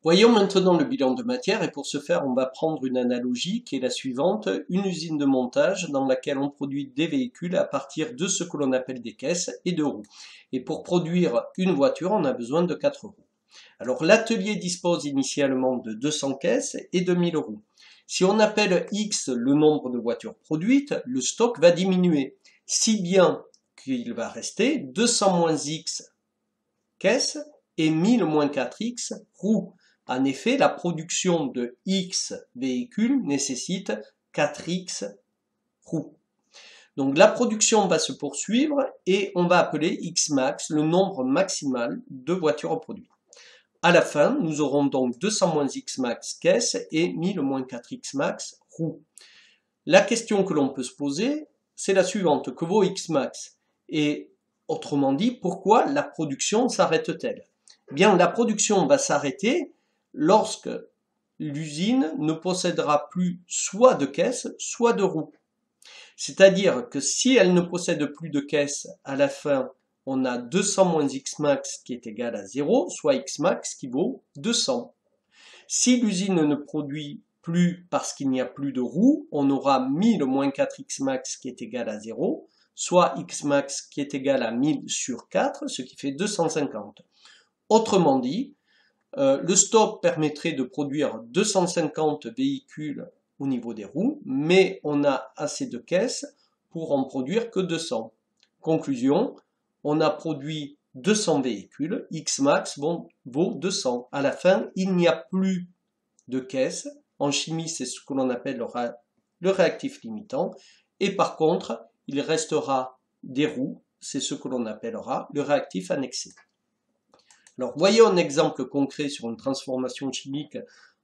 Voyons maintenant le bilan de matière et pour ce faire on va prendre une analogie qui est la suivante, une usine de montage dans laquelle on produit des véhicules à partir de ce que l'on appelle des caisses et de roues. Et pour produire une voiture on a besoin de 4 roues. Alors l'atelier dispose initialement de 200 caisses et de 1000 roues. Si on appelle X le nombre de voitures produites, le stock va diminuer, si bien qu'il va rester 200 moins X caisses et 1000 moins 4X roues. En effet, la production de X véhicules nécessite 4X roues. Donc la production va se poursuivre et on va appeler X max le nombre maximal de voitures produites. À la fin, nous aurons donc 200 moins X max caisses et 1000 moins 4X max roues. La question que l'on peut se poser, c'est la suivante, que vaut X max? Et autrement dit, pourquoi la production s'arrête-t-elle? Bien, la production va s'arrêter lorsque l'usine ne possédera plus soit de caisses, soit de roues. C'est-à-dire que si elle ne possède plus de caisses, à la fin, on a 200 moins X max qui est égal à 0, soit X max qui vaut 200. Si l'usine ne produit plus parce qu'il n'y a plus de roues, on aura 1000 moins 4X max qui est égal à 0, soit X max qui est égal à 1000 sur 4, ce qui fait 250. Autrement dit, le stock permettrait de produire 250 véhicules au niveau des roues, mais on a assez de caisses pour en produire que 200. Conclusion, on a produit 200 véhicules, X max vaut 200. À la fin, il n'y a plus de caisses. En chimie, c'est ce que l'on appelle le réactif limitant. Et par contre, il restera des roues, c'est ce que l'on appellera le réactif annexé. Alors, voyons un exemple concret sur une transformation chimique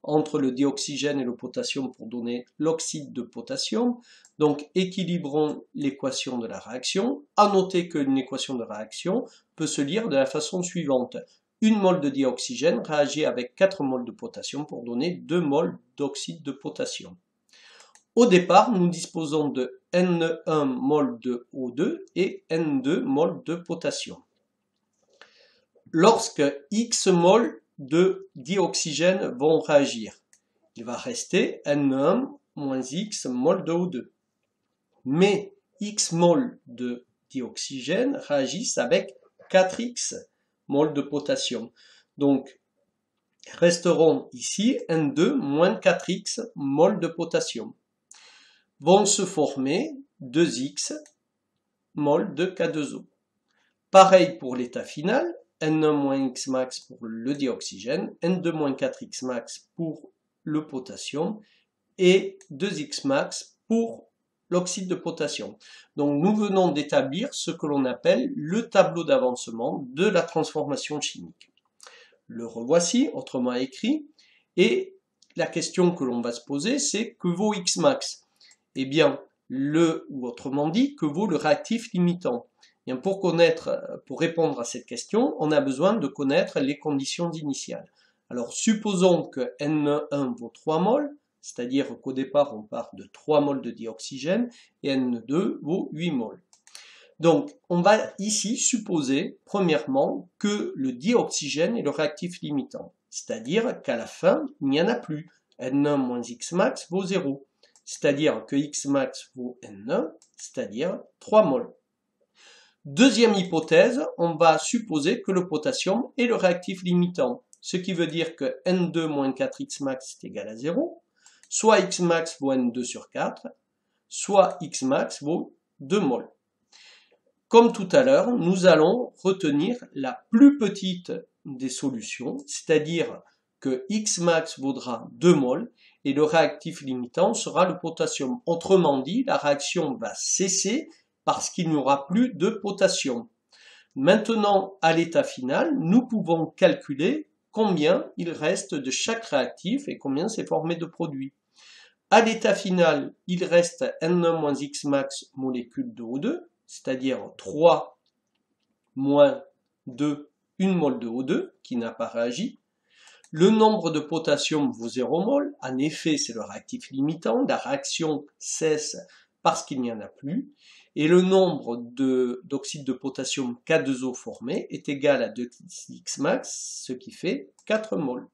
entre le dioxygène et le potassium pour donner l'oxyde de potassium. Donc, équilibrons l'équation de la réaction. À noter qu'une équation de réaction peut se lire de la façon suivante. 1 mol de dioxygène réagit avec 4 mols de potassium pour donner 2 mols d'oxyde de potassium. Au départ, nous disposons de N1 mol de O2 et N2 mol de potassium. Lorsque X mol de dioxygène vont réagir, il va rester N1 moins X mol de O2. Mais X mol de dioxygène réagissent avec 4X mol de potassium. Donc, resteront ici N2 moins 4X mol de potassium. Vont se former 2X mol de K2O. Pareil pour l'état final. N1 moins X max pour le dioxygène, N2 moins 4X max pour le potassium et 2X max pour l'oxyde de potassium. Donc nous venons d'établir ce que l'on appelle le tableau d'avancement de la transformation chimique. Le revoici, autrement écrit, et la question que l'on va se poser, c'est que vaut X max? Eh bien, ou autrement dit, que vaut le réactif limitant? Bien, pour répondre à cette question, on a besoin de connaître les conditions initiales. Alors, supposons que N1 vaut 3 mols, c'est-à-dire qu'au départ, on part de 3 mols de dioxygène, et N2 vaut 8 mols. Donc, on va ici supposer, premièrement, que le dioxygène est le réactif limitant, c'est-à-dire qu'à la fin, il n'y en a plus. N1 moins X max vaut 0, c'est-à-dire que X max vaut N1, c'est-à-dire 3 mols. Deuxième hypothèse, on va supposer que le potassium est le réactif limitant, ce qui veut dire que N2 moins 4X max est égal à 0, soit X max vaut N2 sur 4, soit X max vaut 2 mols. Comme tout à l'heure, nous allons retenir la plus petite des solutions, c'est-à-dire que X max vaudra 2 mols et le réactif limitant sera le potassium. Autrement dit, la réaction va cesser parce qu'il n'y aura plus de potassium. Maintenant, à l'état final, nous pouvons calculer combien il reste de chaque réactif et combien s'est formé de produits. À l'état final, il reste N1 moins X max molécules de O2, c'est-à-dire 3 moins 2, 1 mol de O2 qui n'a pas réagi. Le nombre de potassium vaut 0 mol. En effet, c'est le réactif limitant. La réaction cesse parce qu'il n'y en a plus. Et le nombre d'oxyde de potassium K2O formé est égal à 2x max, ce qui fait 4 mol.